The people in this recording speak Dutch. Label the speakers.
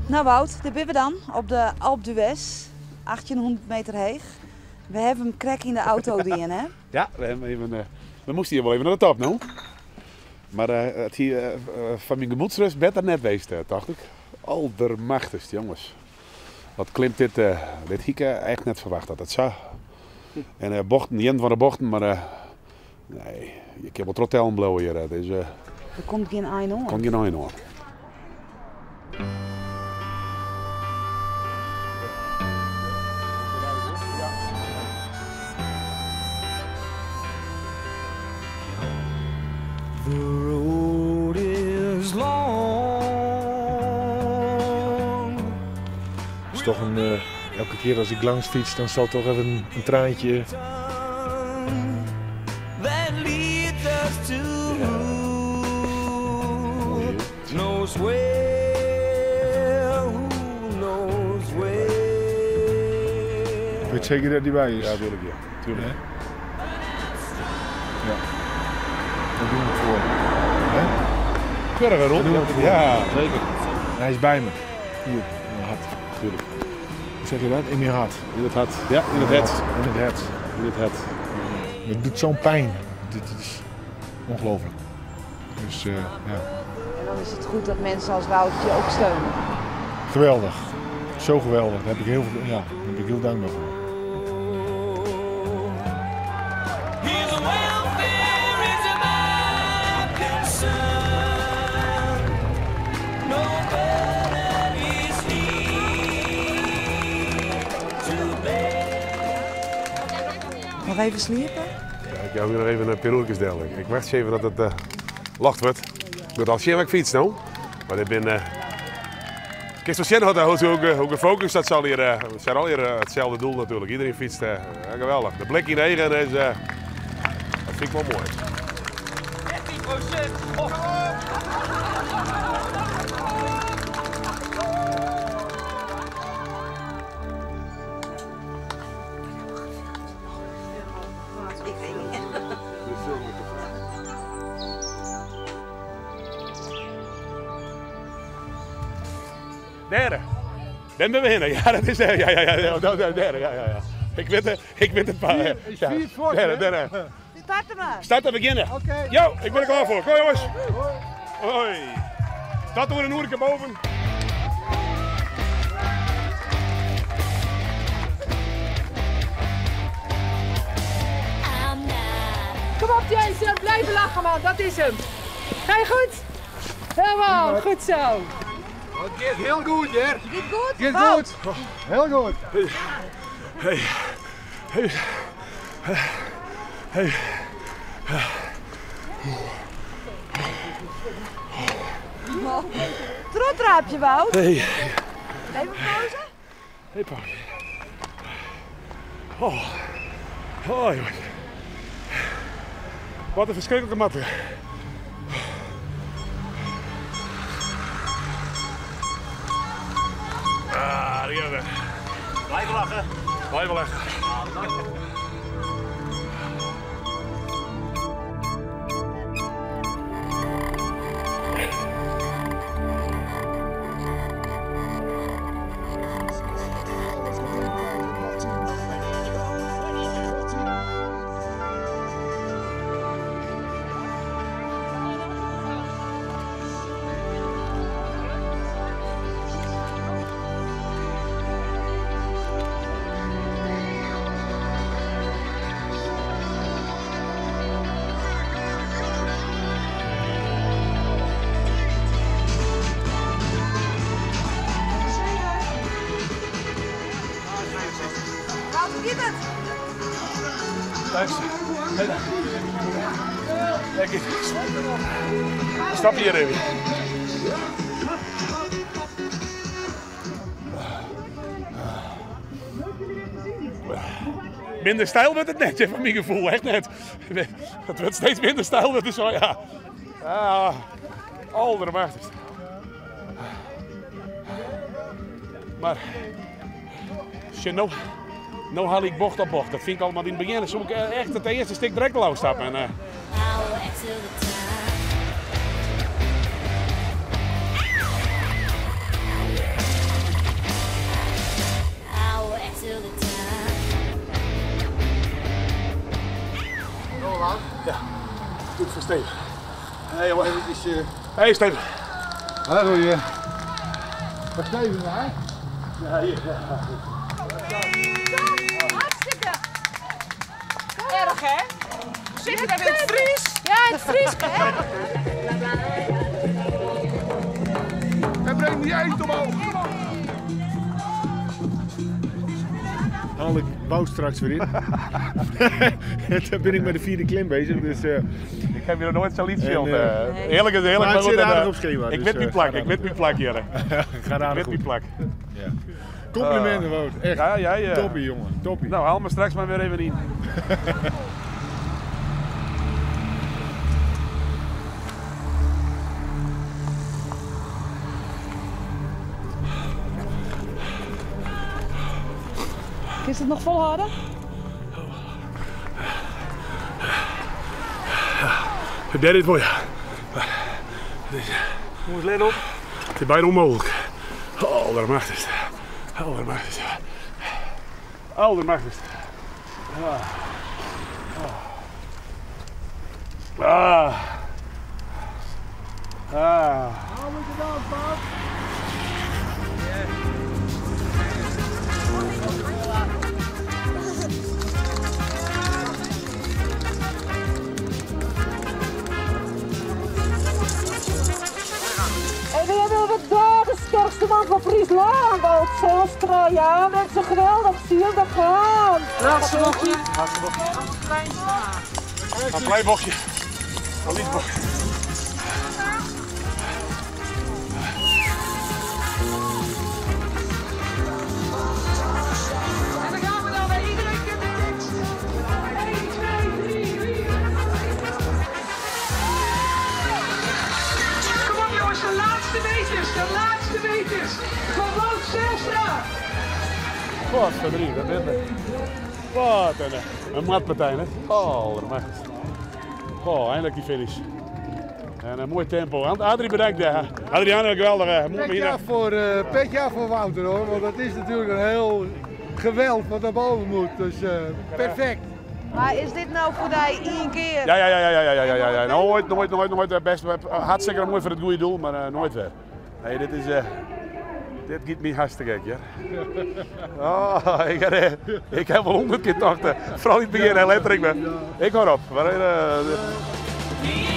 Speaker 1: Nou Wout, daar zijn we dan op de Alpe d'Huez, 1800 meter hoog. We hebben hem krek in de auto die hè?
Speaker 2: Ja, we moesten hier wel even naar de top nu. Maar het hier van mijn gemoedsrust beter net geweest, dacht ik. Aldermachtigst, jongens. Wat klimt dit hieke echt net verwacht dat het zo. En bochten, niet van de bochten, maar nee, je kan wel trottellen blowen hier. Dus,
Speaker 1: Er komt geen eind hoor.
Speaker 2: Komt geen eind hoor.
Speaker 3: The road is long.
Speaker 4: Het is toch elke keer als ik langs fiets, dan zal toch even een traantje.
Speaker 3: That leads us to who knows where, who knows where.
Speaker 4: Weet zeker dat die bij is?
Speaker 2: Ja, natuurlijk, ja. Tuurlijk.
Speaker 4: Ja. Ja. Daar doen we het voor. Hè?
Speaker 2: Keurig
Speaker 4: Daar doen we het voor.
Speaker 2: Ja, zeker.
Speaker 4: Hij is bij me. Hier, in mijn hart.
Speaker 2: Tuurlijk.
Speaker 4: Hoe zeg je dat? In mijn hart.
Speaker 2: In het hart. Ja, in het hart.
Speaker 4: In het hart.
Speaker 2: In het hart.
Speaker 4: Het doet zo'n pijn. Dit is ongelooflijk. Dus ja,
Speaker 1: En dan is het goed dat mensen als Wout je ook steunen.
Speaker 4: geweldig. Zo geweldig. Daar heb ik heel, daar ben ik heel dankbaar voor.
Speaker 3: His welfare is my concern. No burden is he to bear.
Speaker 1: Nog even sliepen?
Speaker 2: Ja, ik ga weer even een piroertjes delen. Ik wacht even dat het lacht wordt. Ik doe al geen fiets nou. Maar ik ben... Kijk, zo zien hoe gefocust dat zal hier. Het zijn al hier hetzelfde doel natuurlijk. Iedereen fietst. Geweldig. De blik in de eigen is... dat vind ik wel mooi.
Speaker 3: 13%. Oh.
Speaker 2: Derde. Dan ben we binnen. Ja, dat is de derde. Ja. Ik weet het paar. Derde.
Speaker 1: Starten maar.
Speaker 2: Start te beginnen.
Speaker 5: Oké.
Speaker 2: Yo, ik ben er klaar voor. Kom jongens. Hoi. Staat er een oerke boven.
Speaker 5: Kom op Jason, blijven lachen man, dat is hem. Ga je goed? Helemaal, goed zo.
Speaker 6: Het gaat heel goed, hè?
Speaker 5: Gaat goed?
Speaker 6: Gaat goed. Heel goed.
Speaker 2: Hey.
Speaker 1: Trotraapje Wout.
Speaker 2: Hey.
Speaker 1: Even pauze.
Speaker 2: Hey, Paul. Oh, jongens. Wat een verschrikkelijke matten. Die hebben we.
Speaker 7: Blijven lachen.
Speaker 2: Blijven leggen.
Speaker 1: Wout, hoe gaat het?
Speaker 2: Luister. Kijk eens. Stap hier even. Minder stijl wordt het net, van mijn gevoel, echt net. Het wordt steeds minder stijl, dat is zo, ja. Aldermachtigst. Maar, nou haal ik bocht op bocht. Dat vind ik allemaal in het begin. Soms echt het eerste stuk direct lauw stappen. En, Goed voor Steven. Hé jongen.
Speaker 6: Eventjes,
Speaker 2: Hé Steven.
Speaker 6: hallo je. Wat Steven hè?
Speaker 2: Ja, hier.
Speaker 5: Hartstikke. Erg, hè? Zit je dan in het Fries? Ja, in het Fries, hè?
Speaker 6: En breng die eend omhoog.
Speaker 4: Haal ik Wout straks weer in. Dan ben ik met de 4e klim bezig. Dus,
Speaker 2: Ik heb hier nog nooit zoiets
Speaker 4: En,
Speaker 2: filmen. Eerlijk is eerlijk.
Speaker 4: maar het zit
Speaker 2: maar
Speaker 4: aardig op schema,
Speaker 2: Ik
Speaker 4: dus,
Speaker 2: weet mijn
Speaker 4: ga
Speaker 2: plak,
Speaker 4: daar
Speaker 2: ik weet mijn plak hier.
Speaker 4: Ga daar
Speaker 2: Ik weet mijn plak.
Speaker 4: Ja. Complimenten Wout. Echt.
Speaker 2: Ja, jij.
Speaker 4: Toppie jongen. Toppie.
Speaker 2: Nou, haal me straks maar weer even in.
Speaker 1: Is het nog volhouden?
Speaker 2: Ik deed dit voor je.
Speaker 4: Jongens, let op.
Speaker 2: Het is bijna onmogelijk. Allermachtigst. Allermachtigst. Allermachtigst. Ah.
Speaker 5: En we hebben wat daar de sterkste man van Friesland. Ook Zelstra, ja, mensen geweldig. Zie je dat gaan. Laatste bochtje.
Speaker 2: Een klein bochtje. Een licht bochtje.
Speaker 5: En dan gaan we dan bij iedereen keer de tekst. 1, 2, 3, 4. Kom op jongens, de laatste meters. De laatste meters. Van Wout Zelstra.
Speaker 2: Wat verdriet, dat is het. Wat een matpartij, hè? Allermachtigst. Oh, eindelijk die finish. En een mooi tempo. Adrie bedankt. Adriaan, geweldig.
Speaker 6: Petje af voor Wouter hoor, want dat is natuurlijk een heel geweld wat naar boven moet. Dus perfect.
Speaker 1: Maar is dit nou voor die één keer?
Speaker 2: Ja. Nooit. Best hartstikke mooi voor het goede doel, maar nooit weer. Nee, dit is. Dit gaat me hartstikke gek, ja. Oh, ik heb wel 100 keer tochten. Vooral in het begin, letterlijk. Ik hoor op.
Speaker 3: Die